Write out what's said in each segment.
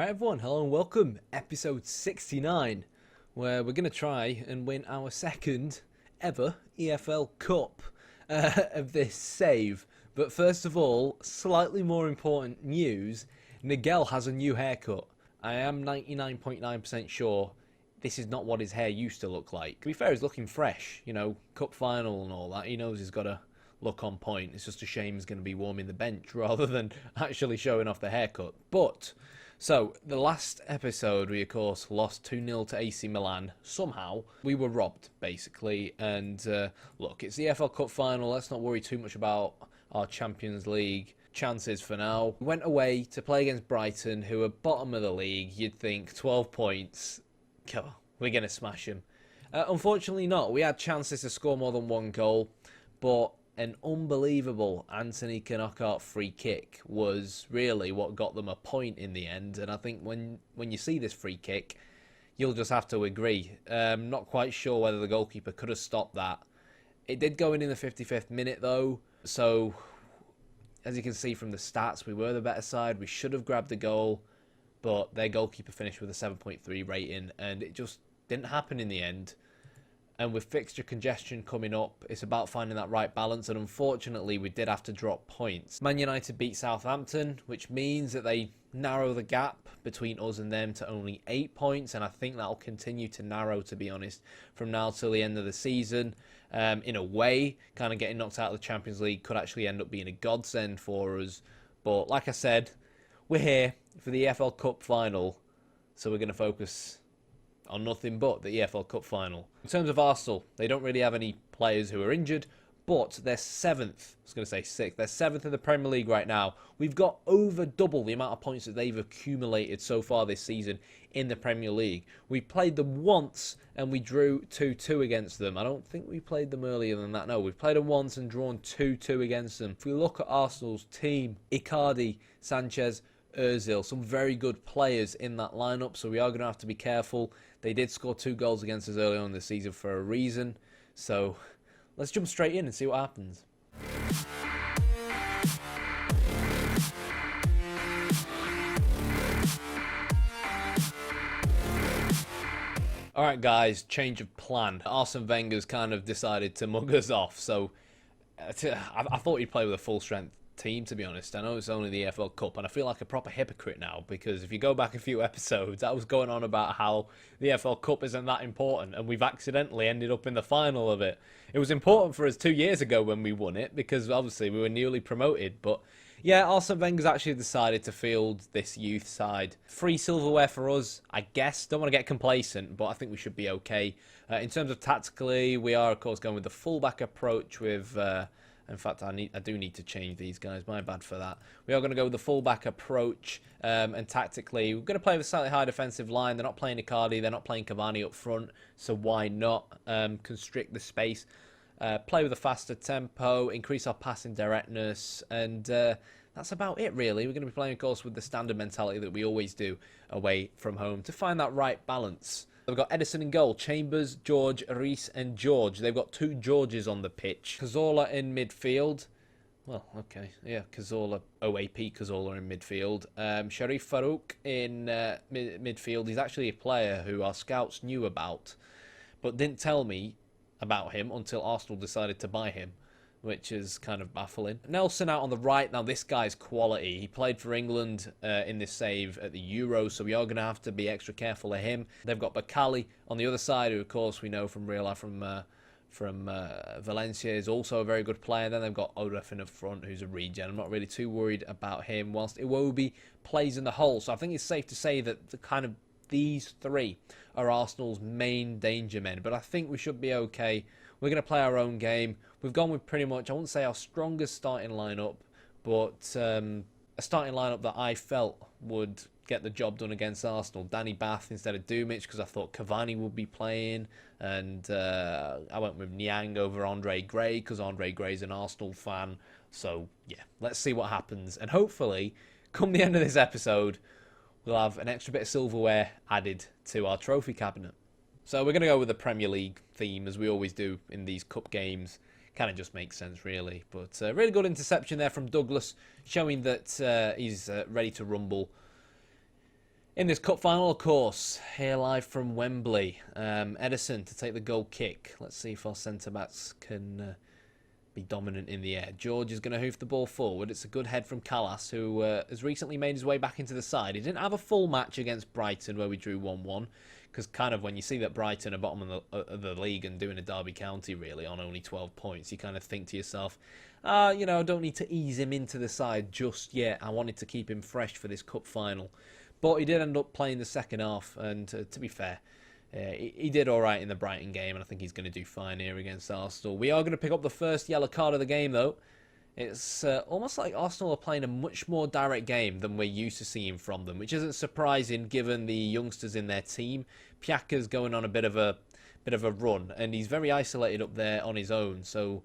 Alright everyone, hello and welcome, episode 69, where we're going to try and win our second ever EFL Cup of this save. But first of all, slightly more important news, Nigel has a new haircut. I am 99.9% sure this is not what his hair used to look like. To be fair, he's looking fresh, you know, cup final and all that. He knows he's got to look on point. It's just a shame he's going to be warming the bench rather than actually showing off the haircut. But so, the last episode, we of course lost 2-0 to AC Milan. Somehow, we were robbed, basically. And look, it's the FL Cup final. Let's not worry too much about our Champions League chances for now. We went away to play against Brighton, who are bottom of the league. You'd think 12 points. Come on, we're going to smash them. Unfortunately not. We had chances to score more than one goal, but an unbelievable Anthony Knockout free kick was really what got them a point in the end. And I think when you see this free kick, you'll just have to agree. Not quite sure whether the goalkeeper could have stopped that. It did go in the 55th minute though. So, as you can see from the stats, we were the better side. We should have grabbed the goal, but their goalkeeper finished with a 7.3 rating, and it just didn't happen in the end. And with fixture congestion coming up, it's about finding that right balance, and unfortunately we did have to drop points. Man United beat Southampton, which means that they narrow the gap between us and them to only 8 points, and I think that'll continue to narrow, to be honest, from now till the end of the season. In a way, kind of getting knocked out of the Champions League could actually end up being a godsend for us. But like I said, we're here for the EFL Cup final, so we're going to focus on nothing but the EFL Cup final. In terms of Arsenal, they don't really have any players who are injured, but they're 7th. I was going to say 6th. They're 7th in the Premier League right now. We've got over double the amount of points that they've accumulated so far this season in the Premier League. We played them once and we drew 2-2 against them. I don't think we played them earlier than that. No, we've played them once and drawn 2-2 against them. If we look at Arsenal's team, Icardi, Sanchez, Ozil, some very good players in that lineup, so we are going to have to be careful. They did score 2 goals against us early on in the season for a reason, so let's jump straight in and see what happens. Alright guys, change of plan. Arsene Wenger's kind of decided to mug us off, so I thought he'd play with a full strength team, to be honest. I know it's only the EFL Cup, and I feel like a proper hypocrite now, because if you go back a few episodes, I was going on about how the EFL Cup isn't that important, and we've accidentally ended up in the final of it. It was important for us 2 years ago when we won it, because obviously we were newly promoted, but yeah, Arsene Wenger's actually decided to field this youth side. Free silverware for us, I guess. Don't want to get complacent, but I think we should be okay. In terms of tactically, we are, of course, going with the fullback approach with in fact, I do need to change these guys. My bad for that. We are going to go with the fullback approach, and tactically, we're going to play with a slightly high defensive line. They're not playing Icardi. They're not playing Cavani up front, so why not constrict the space? Play with a faster tempo, increase our passing directness, and that's about it, really. We're going to be playing, of course, with the standard mentality that we always do away from home to find that right balance. We've got Edison in goal, Chambers, George, Reese and George. They've got 2 Georges on the pitch. Cazorla in midfield. Well, okay. Yeah, Cazorla, OAP Cazorla in midfield. Sharif Farouk in midfield. He's actually a player who our scouts knew about, but didn't tell me about him until Arsenal decided to buy him, which is kind of baffling. Nelson out on the right. Now, this guy's quality. He played for England in this save at the Euros, so we are going to have to be extra careful of him. They've got Bakali on the other side, who, of course, we know from real life from Valencia, is also a very good player. Then they've got Odef in the front, who's a regen. I'm not really too worried about him, whilst Iwobi plays in the hole. So I think it's safe to say that these 3 are Arsenal's main danger men, but I think we should be okay. We're going to play our own game. We've gone with pretty much, I wouldn't say our strongest starting lineup, but a starting lineup that I felt would get the job done against Arsenal. Danny Bath instead of Dumic, because I thought Cavani would be playing, and I went with Niang over Andre Gray, because Andre Gray's an Arsenal fan. So, yeah, let's see what happens. And hopefully, come the end of this episode, we'll have an extra bit of silverware added to our trophy cabinet. So we're going to go with the Premier League theme, as we always do in these cup games. Kind of just makes sense, really. But really good interception there from Douglas, showing that he's ready to rumble. In this cup final, of course, here live from Wembley, Edison to take the goal kick. Let's see if our centre-backs can be dominant in the air. George is going to hoof the ball forward. It's a good head from Callas, who has recently made his way back into the side. He didn't have a full match against Brighton, where we drew 1-1, because kind of when you see that Brighton are bottom of the league and doing a Derby County, really, on only 12 points, you kind of think to yourself, I don't need to ease him into the side just yet. I wanted to keep him fresh for this cup final. But he did end up playing the second half, and to be fair, he did all right in the Brighton game, and I think he's going to do fine here against Arsenal. We are going to pick up the first yellow card of the game, though. It's almost like Arsenal are playing a much more direct game than we're used to seeing from them, which isn't surprising given the youngsters in their team. Piaka's going on a bit of a run, and he's very isolated up there on his own. So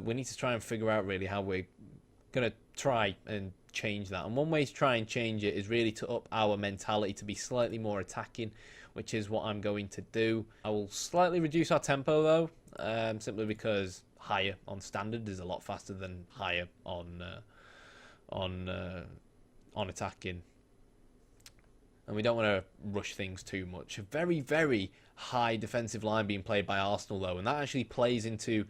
we need to try and figure out really how we're going to try and change that. And one way to try and change it is really to up our mentality to be slightly more attacking, which is what I'm going to do. I will slightly reduce our tempo though, simply because higher on standard is a lot faster than higher on attacking. And we don't want to rush things too much. A very, very high defensive line being played by Arsenal, though. And that actually plays into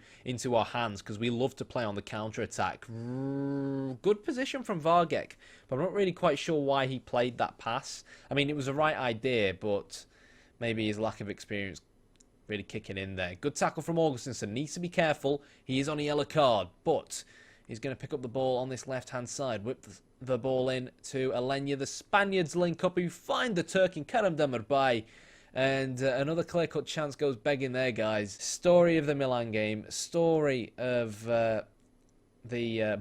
our hands because we love to play on the counter-attack. Good position from Vargek. But I'm not really quite sure why he played that pass. I mean, it was the right idea, but maybe his lack of experience really kicking in there. Good tackle from Augustinson. Needs to be careful. He is on a yellow card, but he's going to pick up the ball on this left-hand side. Whip the ball in to Alenya. The Spaniards link up, who find the Turk in Kerem Demirbay. And another clear-cut chance goes begging there, guys. Story of the Milan game. Story of the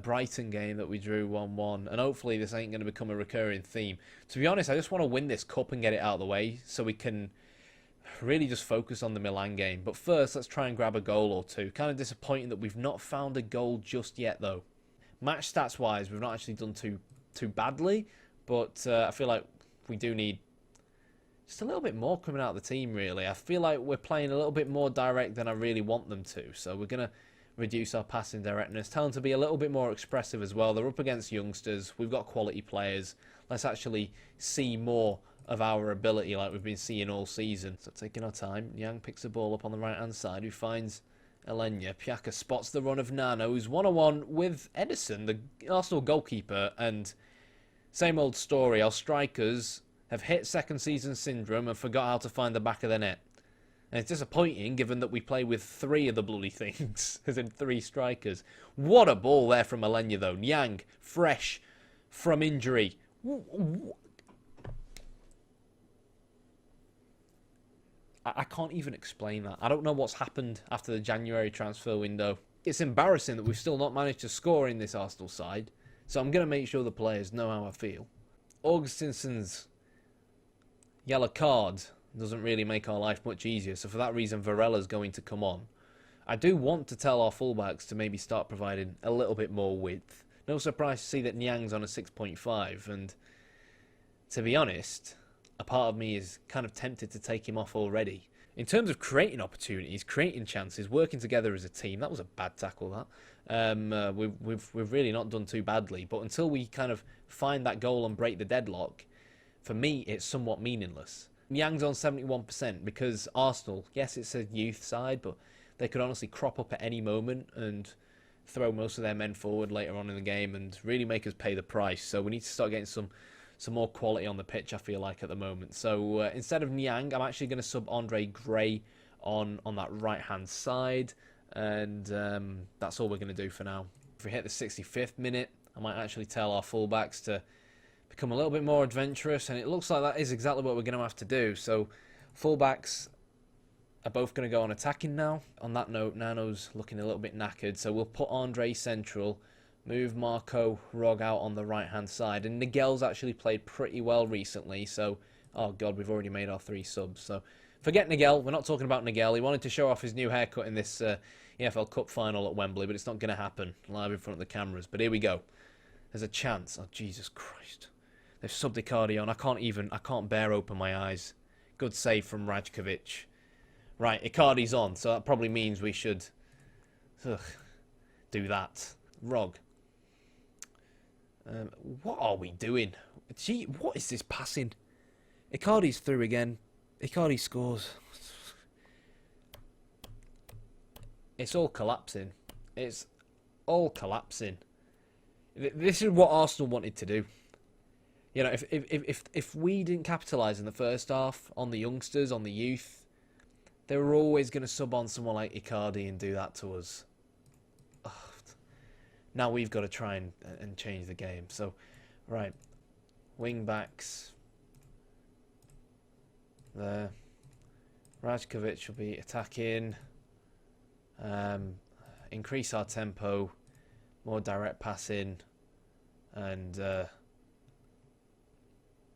Brighton game that we drew 1-1. And hopefully this ain't going to become a recurring theme. To be honest, I just want to win this cup and get it out of the way so we can really just focus on the Milan game. But first, let's try and grab a goal or two. Kind of disappointing that we've not found a goal just yet, though. Match stats-wise, we've not actually done too badly. But I feel like we do need just a little bit more coming out of the team, really. I feel like we're playing a little bit more direct than I really want them to. So we're going to reduce our passing directness. Tell them to be a little bit more expressive as well. They're up against youngsters. We've got quality players. Let's actually see more of our ability like we've been seeing all season. So taking our time, Yang picks the ball up on the right-hand side, who finds Alenya. Piaka spots the run of Nano, who's one-on-one with Edison, the Arsenal goalkeeper. And same old story, our strikers have hit second season syndrome and forgot how to find the back of the net. And it's disappointing given that we play with three of the bloody things, as in three strikers. What a ball there from Alenya though. Yang, fresh from injury. I can't even explain that. I don't know what's happened after the January transfer window. It's embarrassing that we've still not managed to score in this Arsenal side. So I'm going to make sure the players know how I feel. Augustinson's yellow card doesn't really make our life much easier. So for that reason, Varella's going to come on. I do want to tell our fullbacks to maybe start providing a little bit more width. No surprise to see that Nyang's on a 6.5. And to be honest, a part of me is kind of tempted to take him off already. In terms of creating opportunities, creating chances, working together as a team, that was a bad tackle, that. We've really not done too badly. But until we kind of find that goal and break the deadlock, for me, it's somewhat meaningless. Nyang's on 71% because Arsenal, yes, it's a youth side, but they could honestly crop up at any moment and throw most of their men forward later on in the game and really make us pay the price. So we need to start getting some more quality on the pitch, I feel like, at the moment. So instead of Nyang, I'm actually going to sub Andre Gray on that right-hand side. And that's all we're going to do for now. If we hit the 65th minute, I might actually tell our fullbacks to become a little bit more adventurous. And it looks like that is exactly what we're going to have to do. So fullbacks are both going to go on attacking now. On that note, Nano's looking a little bit knackered. So we'll put Andre central. Move Marco Rog out on the right-hand side. And Nigel's actually played pretty well recently. So, oh God, we've already made our 3 subs. So, forget Nigel. We're not talking about Nigel. He wanted to show off his new haircut in this EFL Cup final at Wembley, but it's not going to happen live in front of the cameras. But here we go. There's a chance. Oh, Jesus Christ. They've subbed Icardi on. I can't bear open my eyes. Good save from Rajkovic. Right, Icardi's on. So that probably means we should do that. Rog. What are we doing? Gee, what is this passing? Icardi's through again. Icardi scores. It's all collapsing. It's all collapsing. This is what Arsenal wanted to do. You know, if we didn't capitalise in the first half on the youngsters, on the youth, they were always going to sub on someone like Icardi and do that to us. Ugh. Now we've got to try and change the game. So, right, wing backs there. Rajkovic will be attacking. Increase our tempo, more direct passing, and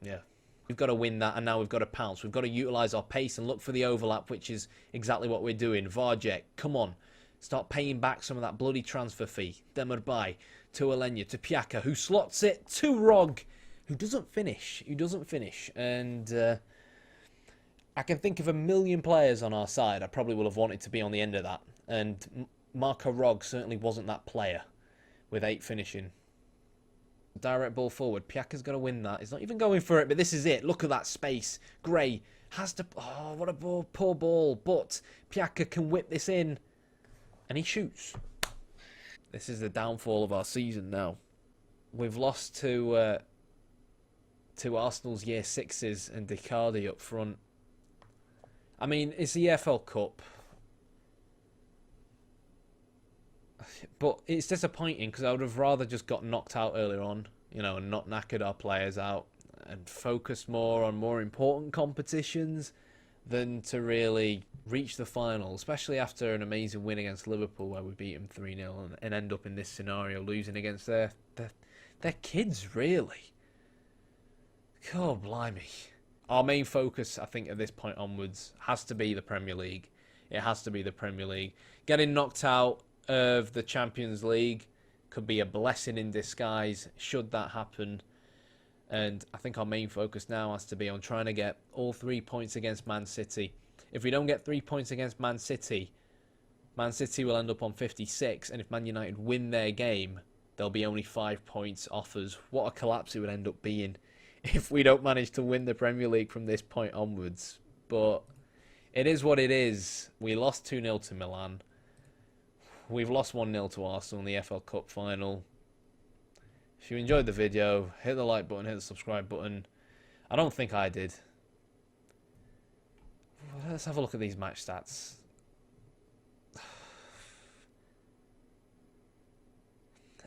yeah, we've got to win that, and now we've got to pounce. We've got to utilise our pace and look for the overlap, which is exactly what we're doing. Varjek, come on, start paying back some of that bloody transfer fee. Demirbay to Alenya, to Piaka, who slots it to Rog, who doesn't finish. And I can think of a million players on our side I probably would have wanted to be on the end of that. And Marco Rog certainly wasn't that player with 8 finishing. Direct ball forward. Piaka's got to win that. He's not even going for it, but this is it. Look at that space. Gray has to... Oh, what a ball, poor ball. But Piaka can whip this in. And he shoots. This is the downfall of our season now. We've lost to Arsenal's year 6s and Icardi up front. I mean, it's the EFL Cup. But it's disappointing because I would have rather just got knocked out earlier on, you know, and not knackered our players out and focused more on more important competitions than to really reach the final, especially after an amazing win against Liverpool where we beat them 3-0 and end up in this scenario losing against their kids, really. God, blimey. Our main focus, I think, at this point onwards has to be the Premier League. It has to be the Premier League. Getting knocked out of the Champions League could be a blessing in disguise should that happen, and I think our main focus now has to be on trying to get all 3 points against Man City. If we don't get 3 points against Man City will end up on 56, and if Man United win their game, they'll be only 5 points off us. What a collapse it would end up being if we don't manage to win the Premier League from this point onwards. But it is what it is. We lost 2-0 to Milan. We've lost 1-0 to Arsenal in the FL Cup final. If you enjoyed the video, hit the like button, hit the subscribe button. I don't think I did. Let's have a look at these match stats.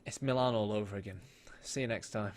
It's Milan all over again. See you next time.